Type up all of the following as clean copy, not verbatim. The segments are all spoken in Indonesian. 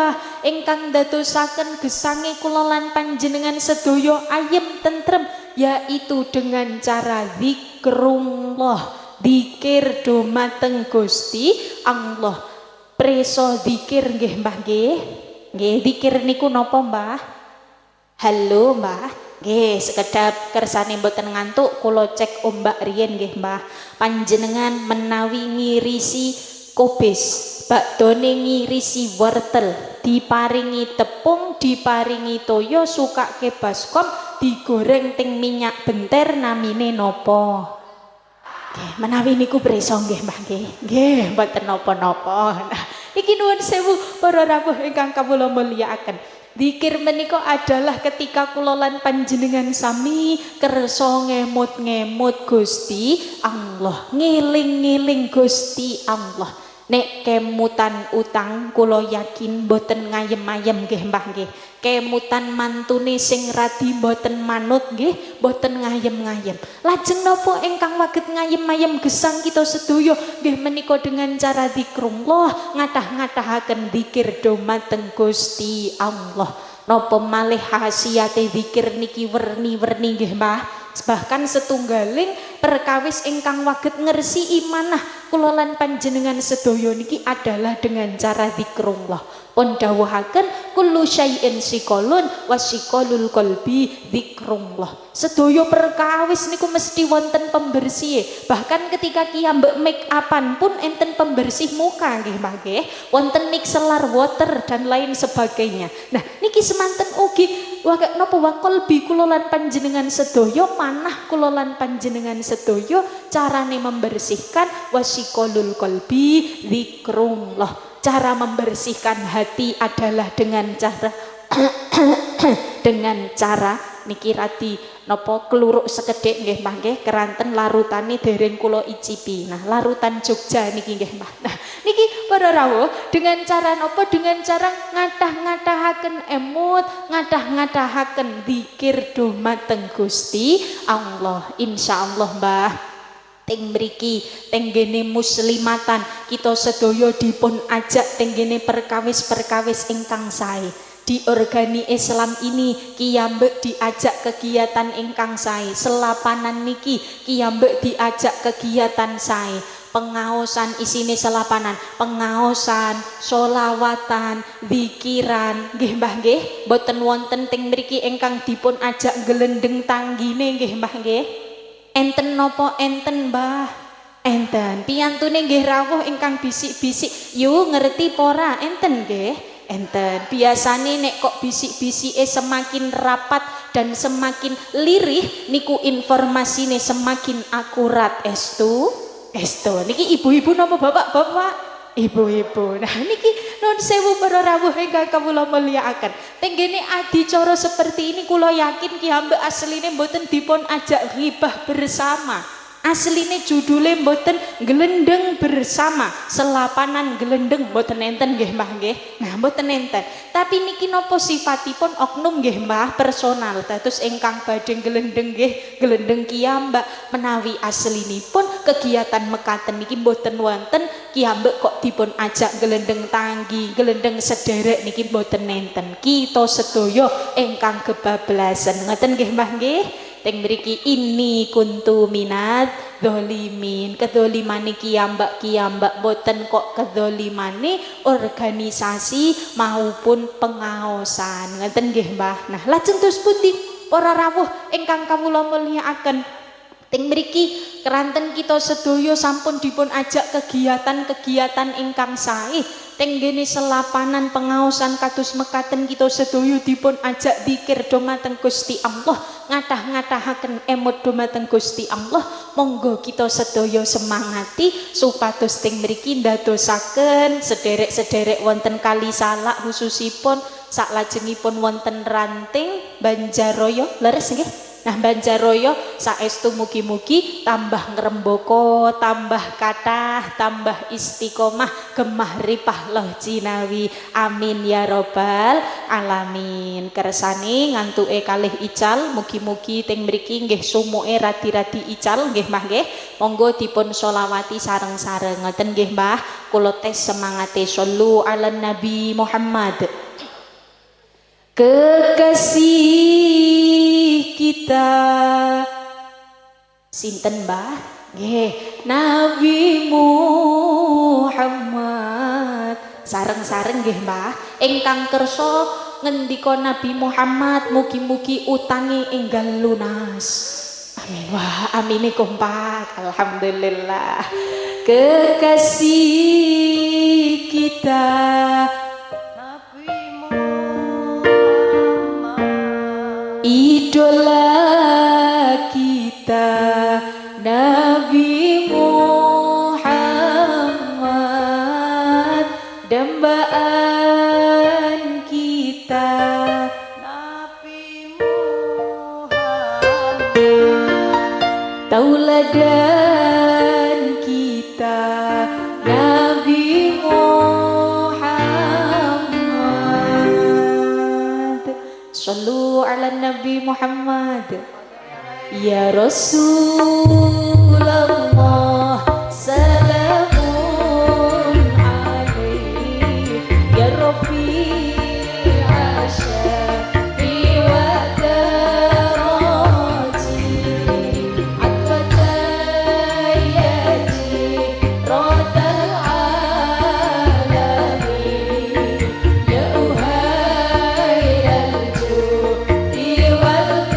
Mbah ingkang dadosaken gesange kula lan panjenengan sedaya ayem tentrem, yaitu dengan cara zikrullah, zikir dumateng Gusti Allah. Preso zikir nggih Mbah nggih. Nggih zikir niku napa Mbah? Halo Mbah. Nggih sekedap kersane mboten ngantuk kula cek ombak riyen nggih Mbah. Panjenengan menawi ngirisi kobis, bakdone ngirisi wortel, diparingi tepung, diparingi toyo, sukake baskom, digoreng teng minyak benter, namine napa? Nggih, menawi niku preso nggih Mbah nggih. Nggih, mboten napa-napa. Nah, iki nuwun sewu para rawuh ingkang kawula mulyakaken. Zikir menika adalah ketika kula lan panjenengan sami kersa ngemut-ngemut Gusti Allah, ngiling-ngiling Gusti Allah. Nek kemutan utang kula yakin mboten ngayem-ayem nggih Mbah nggih. Kemutan mantune sing radi mboten manut nggih, mboten ngayem-ngayem. Lajeng napa ingkang waget ngayem-ayem gesang kita sedaya nggih menika dengan cara zikrullah, ngathah-ngathahaken zikir dumateng Gusti Allah. Napa malih khasiate zikir niki werni-werni nggih Mbah. Bahkan setunggaling perkawis ingkang waget ngersi imanah kula lan panjenengan sedaya niki adalah dengan cara zikrullah. Pun dawuhaken kullu syai'in siqalun wasiqalul qalbi zikrullah. Sedaya perkawis niku mesti wonten pembersih. Bahkan ketika kiyambek make upan pun enten pembersih muka nggih Mbah nggih. Wonten mixelar water dan lain sebagainya. Nah, niki semanten ugi napa wa qalbi kula lan panjenengan sedaya, manah kula lan panjenengan sedaya carane membersihkan wasiqalul qalbi zikrullah. Cara membersihkan hati adalah dengan cara dengan cara niki radi napa kluruk sekedhik nggih Mbah nggih, keranten larutane dereng kula icipi. Nah, larutan Jogja niki nggih Mbah. Nah, niki para rawuh dengan cara napa? Dengan cara ngathah-ngathahaken emut, ngathah-ngathahaken zikir dumateng Gusti Allah. Insyaallah Mbah. Teng mriki tenggene muslimatan kita sedaya dipun ajak tenggene perkawis-perkawis ingkang sae. Di organi Islam ini kiyambek diajak kegiatan ingkang sae. Selapanan niki kiyambek diajak kegiatan sae. Pengaosan isine selapanan, pengaosan, solawatan, zikiran, nggih Mbah nggih. Boten wonten teng mriki ingkang dipun ajak gelendeng tanggine nggih Mbah nggih. Enten nopo enten Mbah? Enten. Piyantune nggih rawuh ingkang bisik-bisik. Yu ngerti pora enten nggih? Enten. Biasane nek kok bisik-bisike semakin rapat dan semakin lirih niku informasine semakin akurat estu. Estu. Niki ibu-ibu napa bapak-bapak? Ibu-ibu. Nah niki nun sewu para rawuh ingkang kawula mulyakaken. Tenggene adicara seperti ini kula yakin ki hamba asline mboten dipun ajak ghibah bersama. Asline judule mboten gelendeng bersama, selapanan gelendeng mboten enten nggih Mbah nggih. Nah mboten enten. Tapi niki napa sifatipun oknum nggih Mbah personal. Dados ingkang badhe gelendeng nggih, gelendeng kiyambak menawi aslinipun kegiatan mekaten niki mboten wonten kiyambak kok dipun ajak gelendeng tanggi, gelendeng sederek niki mboten enten. Kita sedaya ingkang kebablasan. Ngoten nggih Mbah nggih. Teng mriki ini kuntu minat dzalimin. Kedzalimane kiyambak boten kok kedzalimane organisasi maupun pengaosan. Ngoten nggih Mbah. Nah, lajeng terus pundi para rawuh ingkang kawula mulyakaken. Teng mriki keranten kita sedaya sampun dipun ajak kegiatan-kegiatan ingkang sae. Tenggene selapanan pengaosan kados mekaten kita sedaya dipun ajak zikir dumateng Gusti Allah, ngathah-ngathahaken emot dumateng Gusti Allah. Monggo kita sedaya semangati supados teng mriki ndadosaken sederek-sederek wonten kali salak khususipun saklajengipun wonten ranting Banjaraya leres nggih. Nah Banjaraya saestu mugi-mugi tambah ngrembaka, tambah kathah, tambah istiqomah, gemah ripah loh jinawi. Amin ya robbal alamin. Kersane ngantuke kalih ical, mugi-mugi teng mriki nggih sumuke radi-radi ical nggih Mbah nggih. Monggo dipun sholawati sareng-sareng. Ngoten nggih Mbah. Kula tes semangate shollu ala Nabi Muhammad. Kekasih kita sinten Mbah? Nggih, Nabi Muhammad. Sareng-sareng nggih Mbah. Ingkang kersa ngendika Nabi Muhammad mugi-mugi utangi enggal lunas. Amin. Wah, amine kompak. Alhamdulillah. Kekasih kita idola kita Nabi Muhammad, dambaan kita Nabi Muhammad, tauladan kita Nabi Muhammad. Shallu ala Nabi Muhammad. Ya Rasulullah salamun alaih ya Rafi'a syafi wa daraji atfatayati rodal alamin ya uhairal judi wal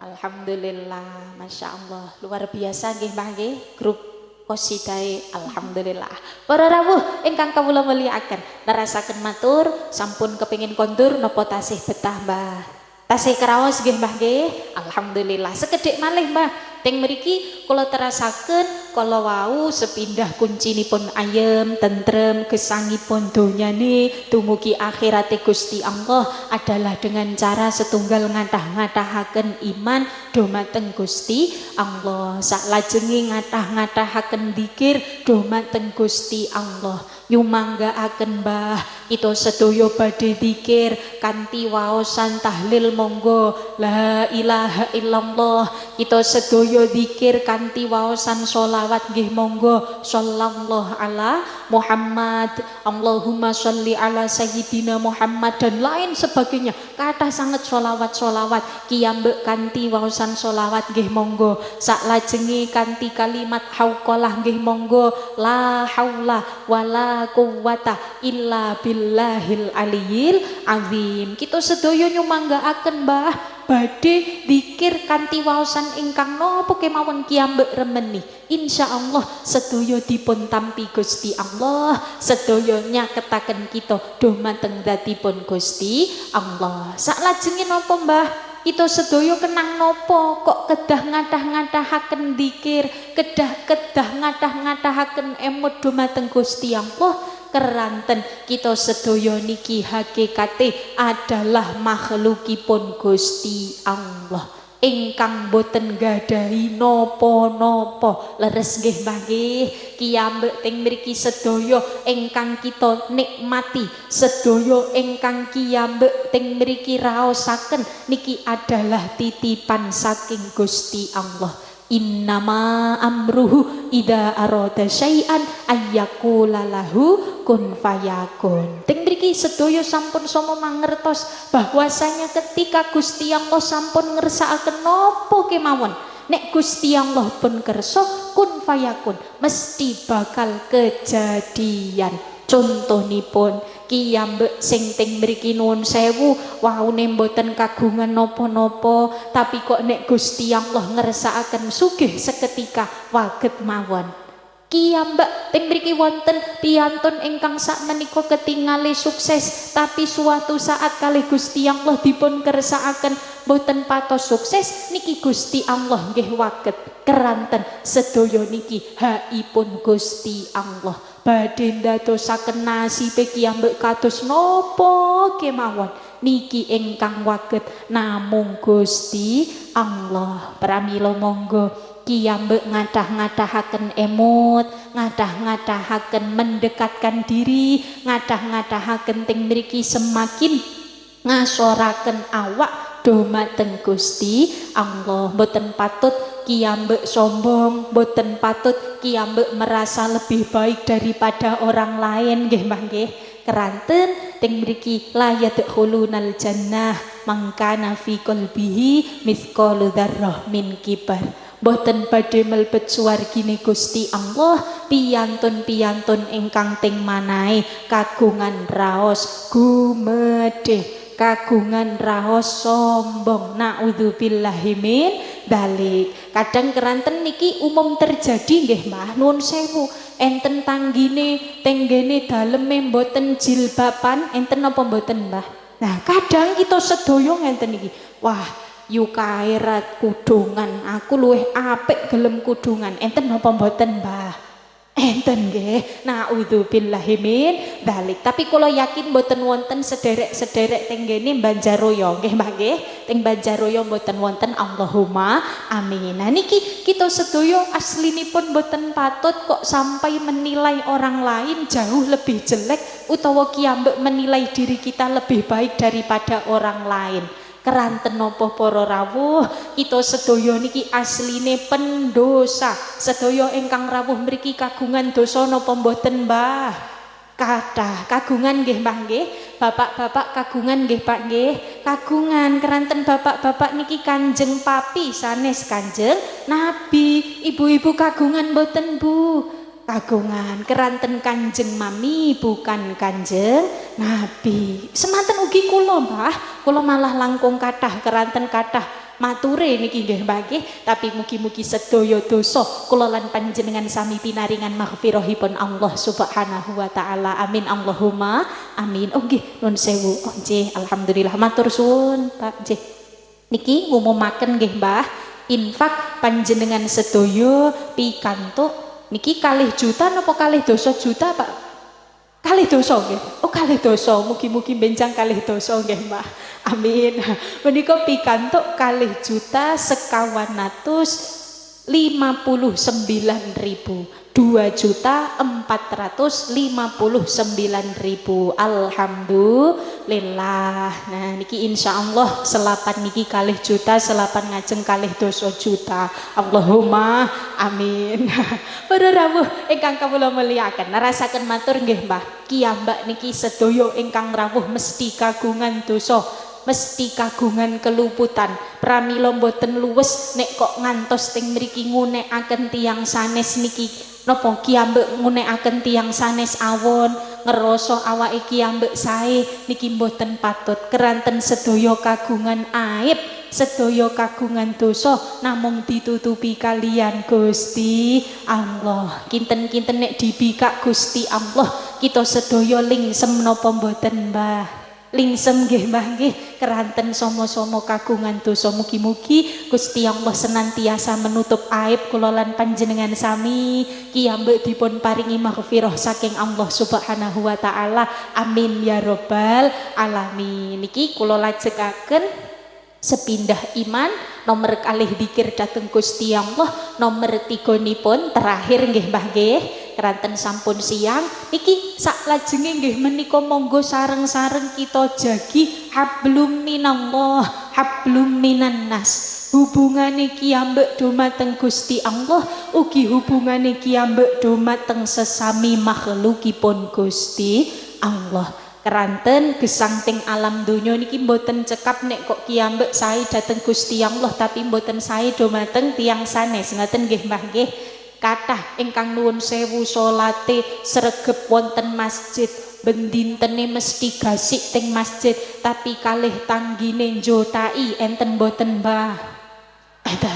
Alhamdulillah, Masya Allah, luar biasa nggih Mbah nggih, grup qasidahe alhamdulillah. Para rawuh ingkang kawula mulyakaken, nerasaken matur sampun kepingin kondur napa tasih betah Mbah? Tasih kraos nggih Mbah nggih? Alhamdulillah. Sekedhik malih Mbah, teng mriki kula terasaken kala wau sepindah kuncinipun ayem, tentrem, gesangipun donyane dumugi akhirate Gusti Allah adalah dengan cara setunggal ngatah-ngatahaken iman dhumateng Gusti Allah. Saklajenge ngatah-ngatahaken dzikir dhumateng Gusti Allah. Nyumanggaaken Mbah kita sedaya badhe dzikir kanthi waosan tahlil monggo la ilaha illallah. Kita sedaya dzikir kanthi waosan sholawat sholawat nggih monggo, sallallahu ala Muhammad, Allahumma sholli ala sayyidina Muhammad dan lain sebagainya. Kathah sanget sholawat-sholawat kiyambek kanthi waosan sholawat nggih monggo. Saklajenge kanthi kalimat hauqalah nggih monggo, la haula wala quwwata illa billahil aliyil azim. Kita sedaya nyumanggaaken Mbah badhe zikir kanthi waosan ingkang napa kemawon kiyambek remeni. Insyaallah sedaya dipun tampi Gusti Allah, sedaya nyaketaken kita dumateng dzatipun Gusti Allah. Saklajenge napa Mbah? Kita sedaya kenang napa kok kedah ngadah-ngadahaken zikir, kedah ngadah-ngadahaken emut dumateng Gusti Allah? Keranten kita sedaya niki hakikate adalah makhlukipun Gusti Allah ingkang boten gadahi napa-napa. Leres nggih Mbah nggih, kiyambek teng mriki sedaya ingkang kita nikmati, sedaya ingkang kiyambek teng mriki raosaken niki adalah titipan saking Gusti Allah. Innama amruhu idza arada syai'an ayyaqula lahu kun fayakun. Teng mriki sedaya sampun sama mangertos bahwasanya ketika Gusti Allah sampun ngersakaken napa kemawon, nek Gusti Allah pun kersa kun fayakun mesti bakal kejadian. Contonipun kiyambek sing teng mriki nuwun sewu waune mboten kagungan napa-napa, tapi kok nek Gusti Allah ngersakaken sugih seketika waget mawon. Kiyambak teng mriki wonten piyantun ingkang sakmenika ketingale sukses, tapi suatu saat kalih Gusti Allah dipun kersakaken boten patos sukses, niki Gusti Allah nggih waget. Keranten sedaya niki haipun Gusti Allah badhe ndadosaken nasibe kiyambak kados napa kemawon niki ingkang waget namung Gusti Allah. Pramila monggo kiyambek ngadah-ngadahaken emut, ngadah-ngadahaken mendekatkan diri, ngadah-ngadahaken teng mriki semakin ngasoraken awak dumateng Gusti Allah. Mboten patut kiyambek sombong, mboten patut kiyambek merasa lebih baik daripada orang lain nggih Mbah nggih. Keranten teng mriki la yadkhulunal jannah mangkana fi qalbihi mithqalu dzarrah min kibar. Boten badhe mlebet swargine Gusti Allah piyantun-piyantun ingkang teng manahe kagungan raos gumedhe, kagungan raos sombong. Naudzubillahi min dzalik. Kadang keranten niki umum terjadi nggih Mbah, nuwun sewu. Enten tanggine tenggene daleme mboten jilbaban, enten napa mboten Mbah? Nah, kadang kita sedaya ngenten iki. Wah, yukae rat kudungan, aku luwih apik gelem kudungan. Enten napa mboten Mbah? Enten nggih. Naudzubillahi min dzalik. Tapi kula yakin mboten wonten sederek-sederek teng ngene Banjaroyo nggih Mbah nggih. Teng Banjaroyo mboten wonten, Allahumma amin. Nah niki kita sedaya aslinipun mboten patut kok sampai menilai orang lain jauh lebih jelek utawa kiyambek menilai diri kita lebih baik daripada orang lain. Keranten napa para rawuh, kita sedaya niki asline pendosa. Sedaya ingkang rawuh mriki kagungan dosa napa mboten Mbah? Kathah kagungan nggih Mbah nggih. Bapak-bapak kagungan nggih Pak nggih. Kagungan. Keranten bapak-bapak niki Kanjeng Papi sanes Kanjeng Nabi. Ibu-ibu kagungan mboten Bu? Kagungan. Keranten Kanjeng Mami bukan Kanjeng Nabi. Semanten ugi kula Mbah, kula malah langkung kathah keranten kathah mature niki nggih Mbah nggih. Tapi mugi-mugi sedaya dosa kula lan panjenengan sami pinaringan maghfirahipun Allah Subhanahu wa taala. Amin Allahumma amin. Oh nggih nuwun sewu. Oh nggih alhamdulillah matur suwun Pak nggih. Niki ngumumaken nggih Mbah, infak panjenengan sedaya pikantuk niki 2 juta napa 2 dosa juta Pak? 2 dosa nggih. Oh 2 dosa, mugi-mugi benjang 2 dosa nggih Mbah. Amin. Menika pikantuk 2 juta sekawan atus 2.459.000. Alhamdulillah. Nah niki insyaallah selapan niki kalih juta, selapan ngajeng kalih doso juta. Allahumma amin. Para rawuh ingkang kawula mulyakaken, narasaken matur nggih Mbah, kiyambak niki sedaya ingkang rawuh mesti kagungan dosa, mesti kagungan keluputan. Pramila mboten luwes nek kok ngantos teng mriki ngunekaken tiyang sanes niki napa kiyambek ngunekaken tiyang sanes awon ngerasa awake kiyambek sae niki mboten patut. Keranten sedaya kagungan aib, sedaya kagungan dosa namung ditutupi kalian Gusti Allah. Kinten-kinten nek dibikak Gusti Allah kita sedaya lingsem napa mboten Mbah? Lingsem nggih Mbah nggih, keranten sama-sama kagungan dosa. Mugi-mugi Gusti Allah senantiasa menutup aib kula lan panjenengan sami, kiyambek dipun paringi maghfirah saking Allah Subhanahu wa taala. Amin ya rabbal alamin. Niki kula lajengaken sepindah iman nomor kalih dzikir dhateng Gusti Allah, nomor 3 nipun terakhir nggih Mbah nggih. Keranten sampun siang niki sak lajenge nggih menika monggo sareng-sareng kita jagi hablum minallah hablum minan nas. Hubungane kiyambek dumateng Gusti Allah ugi hubungane kiyambek dumateng sesami makhlukipun Gusti Allah. Keranten gesang teng alam donya niki mboten cekap nek kok kiyambek sae dhateng Gusti Allah tapi mboten sae dumateng tiyang sanes. Ngoten nggih Mbah nggih. Kathah ingkang nuwun sewu salate sregep wonten masjid, bendintene mesti gasik teng masjid, tapi kalih tanggine njotai enten mboten Mbah?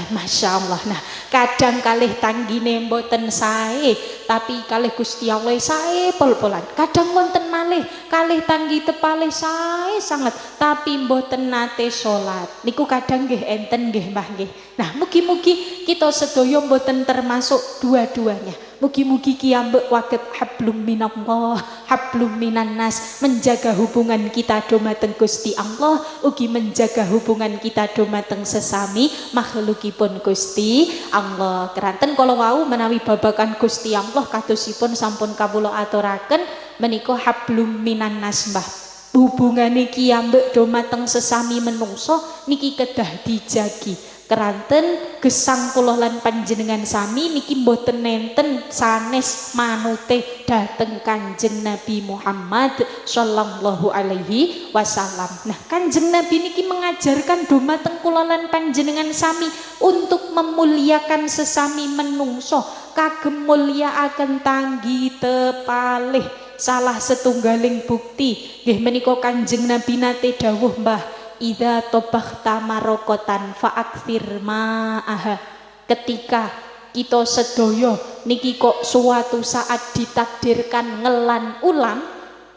Masya Allah. Nah kadang kalih tanggine mboten sae tapi kalih Gusti Allah sae pol-polan. Kadang wonten malih kalih tanggi tepalih sae sanget tapi mboten nate salat. Niku kadang nggih enten nggih Mbah nggih. Nah mugi-mugi kita sedaya mboten termasuk dua-duanya. Mugi-mugi kiyambek waget hablum minallah hablum minan nas, menjaga hubungan kita dumateng Gusti Allah ugi menjaga hubungan kita dumateng sesami makhlukipun Gusti Allah. Keranten kala wau menawi babakan Gusti Allah kadosipun sampun kawula aturaken menika hablum minan nas Mbah. Hubungane kiyambek dumateng sesami menungso niki kedah dijagi. Keranten gesang kula lan panjenengan sami niki mboten nenten sanes manute dhateng Kanjeng Nabi Muhammad sallallahu alaihi wasallam. Nah Kanjeng Nabi niki mengajarkan dumateng kula lan panjenengan sami untuk memuliakan sesami menungso, kagem mulyakaken tanggi tepalih. Salah setunggaling bukti nggih menika Kanjeng Nabi nate dawuh Mbah, idza tobakhta marokotan fa'aktsir ma'aha. Ketika kita sedaya niki kok suatu saat ditakdirkan ngelan ulam,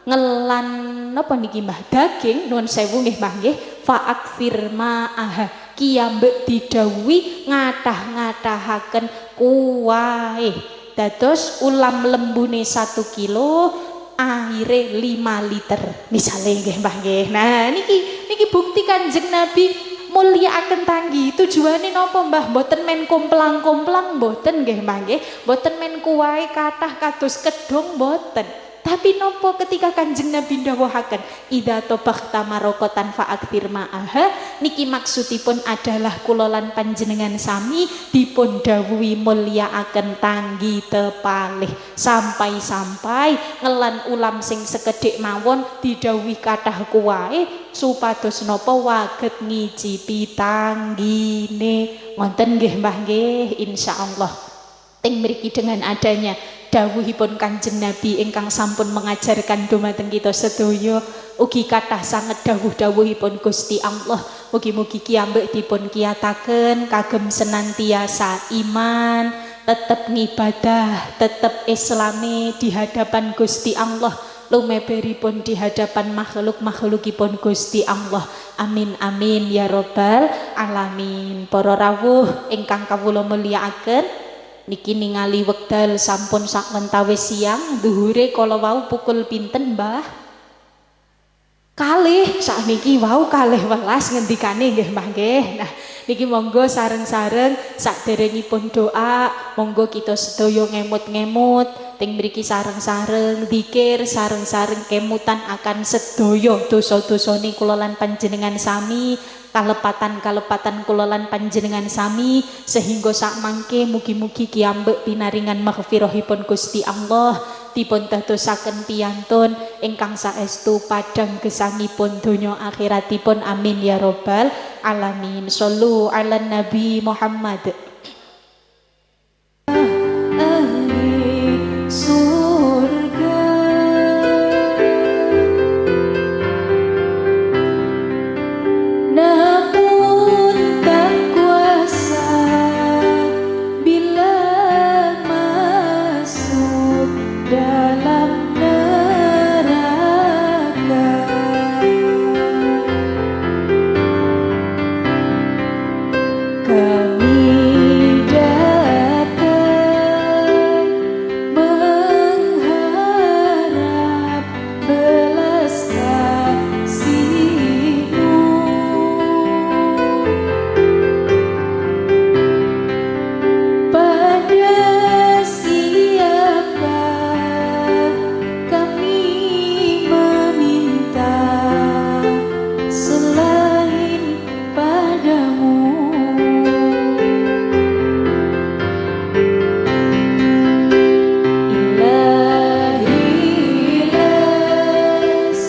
ngelan napa niki Mbah, daging, nuwun sewu nggih Mbah nggih, fa'aktsir ma'aha, kiyambek didhawuhi ngathah-ngathahaken kuwae. Dados ulam lembune 1 kilo akhire 5 liter misalnya nggih Mbah nggih. Nah niki bukti Kanjeng Nabi mulyakaken tanggi. Tujuane napa Mbah? Mboten men komplang-komplang mboten nggih Mbah nggih. Mboten men kuwae kathah kados kedhong mboten. Tapi nopo ketika Kanjeng Nabi ndawuhaken idza tobakhta marokotan fa'aktsir ma'aha, niki maksudipun adalah kula lan panjenengan sami dipun dawuhi mulyakaken tanggi tepalih, sampai-sampai ngelan ulam sing sekedhik mawon didhawuhi kathah kuwae supados napa waget ngicipi tanggine. Wonten nggih Mbah nggih insyaallah. Teng mriki dengan adanya dawuhipun Kanjeng Nabi ingkang sampun mengajarkan dumateng kita sedaya, ugi kathah sanget dawuh-dawuhipun Gusti Allah. Mugi-mugi kiyambek dipun kiyataken kagem senantiasa iman, tetep ngibadah, tetep islami di hadapan Gusti Allah, lumeberipun di hadapan makhluk-makhlukipun Gusti Allah. Amin amin ya rabbal alamin. Para rawuh ingkang kawula mulyakaken, niki ningali wekdal sampun sak wentawis siang. Dhuhure kala wau pukul pinten Mbah? kalih sakniki wau kalih welas ngendikane nggih Mbah nggih. Nah niki monggo sareng-sareng saderengipun doa monggo kita sedaya ngemut-ngemut ting mriki sareng-sareng zikir sareng-sareng kemutan akan sedaya dosa-dosane kula lan panjenengan sami kalepatan-kalepatan kula lan panjenengan sami sehingga sak mangke mugi-mugi kiambek pinaringan maghfirahipun Gusti Allah dipun dadosaken piyantun ingkang saestu padang gesangipun donya akhiratipun amin ya robbal alamin. Shollu ala nabi Muhammad. Ahli surga namun tak kuasa bila masuk dalam neraka. Kami datang mengharap belas kasih-Mu. Pada siapa kami meminta selain padamu. Ilahi lastulil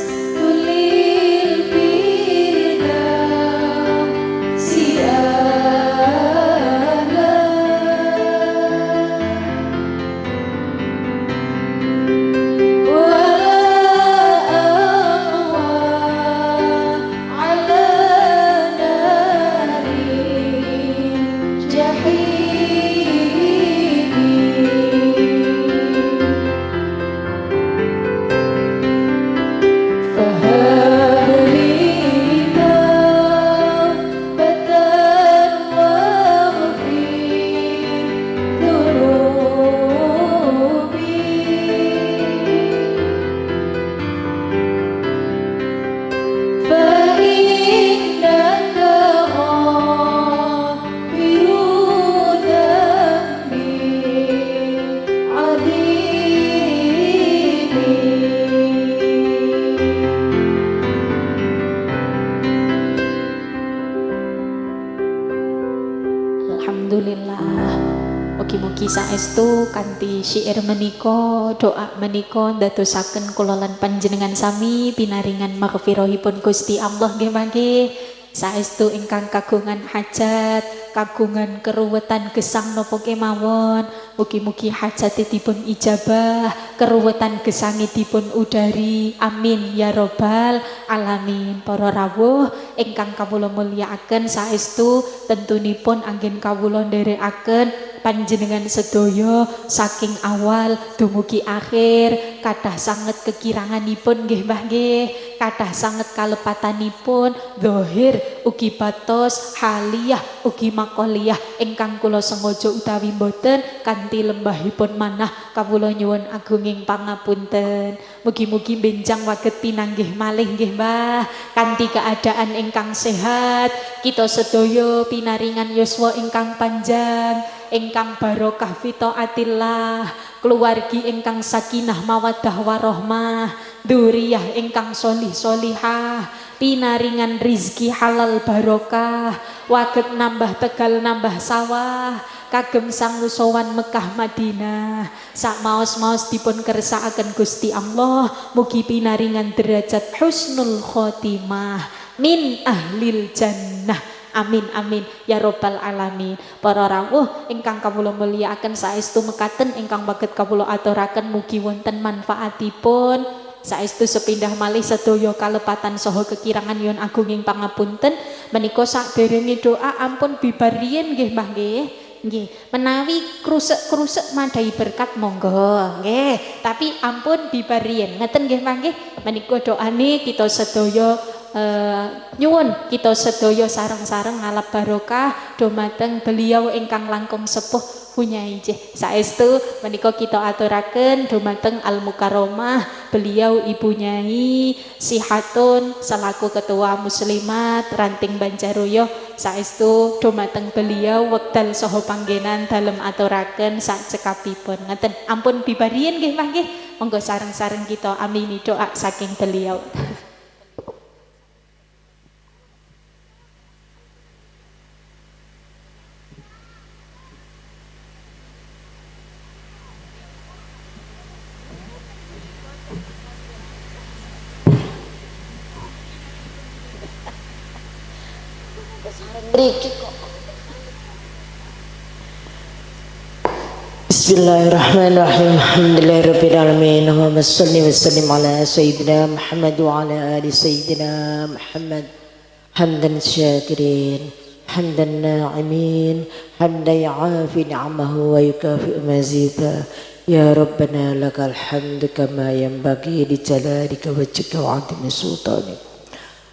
firdausi a'la. Alhamdulillah. Mugi-mugi saestu kanthi syair menika, doa menika ndadosaken kula lan panjenengan sami pinaringan maghfirahipun Gusti Allah nggih mangke. Saestu ingkang kagungan hajat, kagungan keruwetan gesang napa kemawon, mugi-mugi hajate dipun ijabah, keruwetan gesange dipun udari. Amin ya robbal alamin. Para rawuh ingkang kawula mulyakaken saestu tentunipun anggen kawula nderekaken panjenengan sedaya saking awal dumugi akhir kathah sanget kekiranganipun nggih Mbah nggih, kathah sanget kalepatanipun zahir ugi batos haliyah ugi makoliyah ingkang kula sengaja utawi boten kanthi lembahipun manah kawula nyuwun agunging pangapunten. Mugi-mugi benjang waget pinanggih malih nggih Mbah kanthi keadaan ingkang sehat kita sedaya pinaringan yuswa ingkang panjang ingkang barokah fi taatillah, keluargi ingkang sakinah mawaddah warahmah, dzurriyyah ingkang sholih sholihah, pinaringan rizki halal barokah, waget nambah tegal nambah sawah, kagem sangu sowan Mekah Madinah, sak maos-maos dipun kersakaken Gusti Allah, mugi pinaringan derajat husnul khotimah min ahlil jannah. Amin amin ya robbal alamin. Para rawuh ingkang kawula mulyakaken saestu mekaten ingkang baget kawula aturaken mugi wonten manfaatipun. Saestu sepindah malih sedaya kalepatan saha kekirangan nyuwun agunging pangapunten. Menika sakderenge doa ampun bibar riyin nggih Mbah nggih. Nggih, menawi krusek-krusek madai berkat monggo nggih, tapi ampun bibar riyin. Ngeten nggih Mbah nggih. Menika doane kita sedaya nyuwun kita sedaya sareng-sareng ngalap barokah dumateng beliau ingkang langkung sepuh Hunyai nggih. Saestu menika kita aturaken dumateng Al Mukarramah beliau Ibu Nyai Sihatun selaku ketua muslimat Ranting Banjaroyo saestu dumateng beliau wekdal saha panggenan dalem aturaken sak cekapipun. Ngeten ampun bibarien nggih Mbah nggih. Monggo sareng-sareng kita amini doa saking beliau. Bismillahirrahmanirrahim. Alhamdulillahirabbil alamin. Allahumma shalli wa sallim ala sayyidina Muhammad wa ala ali sayyidina Muhammad. Hamdan syakirin, hamdan na'imin, hamdan ya'afi ni'amahu wa yukafi'u mazida. Ya Rabbana lakal hamdu kama yanbaghi li jalalika wajhika wa 'azimi sultanik.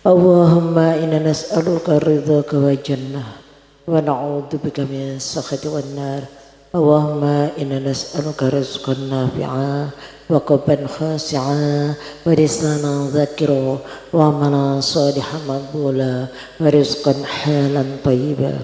Allahumma inna nas'aluka ridhaka wa jannah wa na'udzubika min sakhati wan nar. Allahumma inna nas'aluka rizqan nafi'a wa qalban khashi'a wa lisanan dzakira wa amalan salihan maqbula wa rizqan halan thayyiba.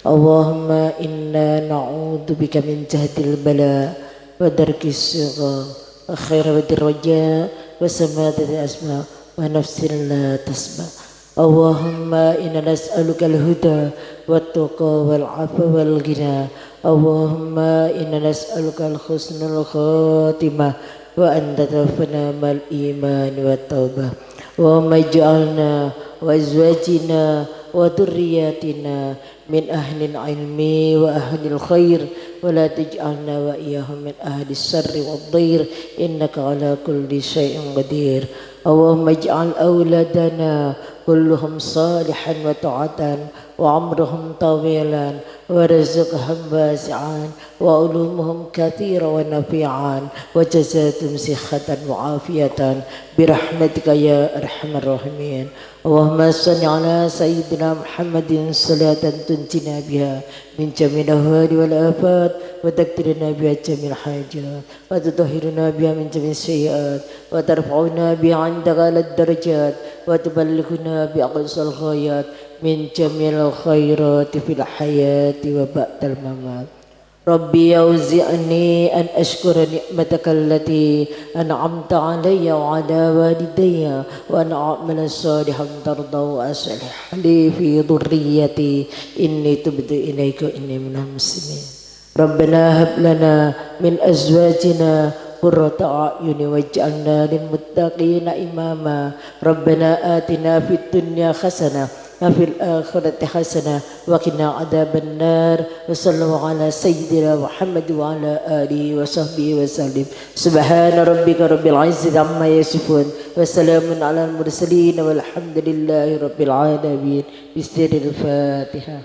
Allahumma inna na'udzubika min jahdil bala wa darkis sigha wa khiratil raja wa samadatil asma wa nafsin la tasma. Allahumma inna nas'aluka al-huda wat-tuqa wal-'afwa wal-ghina. Allahumma inna nas'aluka al-husnul khatimah wa an tatawaffana mal iman wa taubah. Allahumma ij'alna wa azwajina wa dhurriyyatina min ahlil ilmi wa ahlil khair wa la taj'alna wa iyyahum min ahlis sharri wad-dhair innaka ala kulli syai'in qadir. Allahumma ij'al awladana kulluhum salihan wa ta'atan wa amruhum tawilan wa rizqhum wasi'an wa ulumuhum kathira wa nafi'an wa jazatum sikhatan wa afiyatan birahmatika ya arhamar rahimin. Allahumma salli ala sayyidina Muhammadin salatan tunjina biha min jamil ahwali wal afat wa takdirina biha jamil hajat wa tutahhiruna biha min jamil sayyiat wa tarfa'una biha 'indaka alad darajat wa tuballighuna bi aqsal ghayat min jamil khairati fil hayati wa ba'dal mamat. Rabbi auzi'ni an ashkura ni'mataka allati an'amta 'alayya wa 'ala walidayya wa an a'mala salihan tardahu wa aslih li fi dhurriyyati inni tubtu ilayka inni minal muslimin. Rabbana hab lana min azwajina qurrata a'yuni waj'alna lil muttaqina imama. Rabbana atina fid dunya hasanah wa fil akhirati hasanah wa qina adzaban nar. Wa sallallahu ala sayyidina Muhammad wa ala alihi wa sahbihi wa sallim. Subhana rabbika rabbil izzati amma yasifun wa salamun alal mursalin walhamdulillahi rabbil alamin. Bismillahil Fatihah.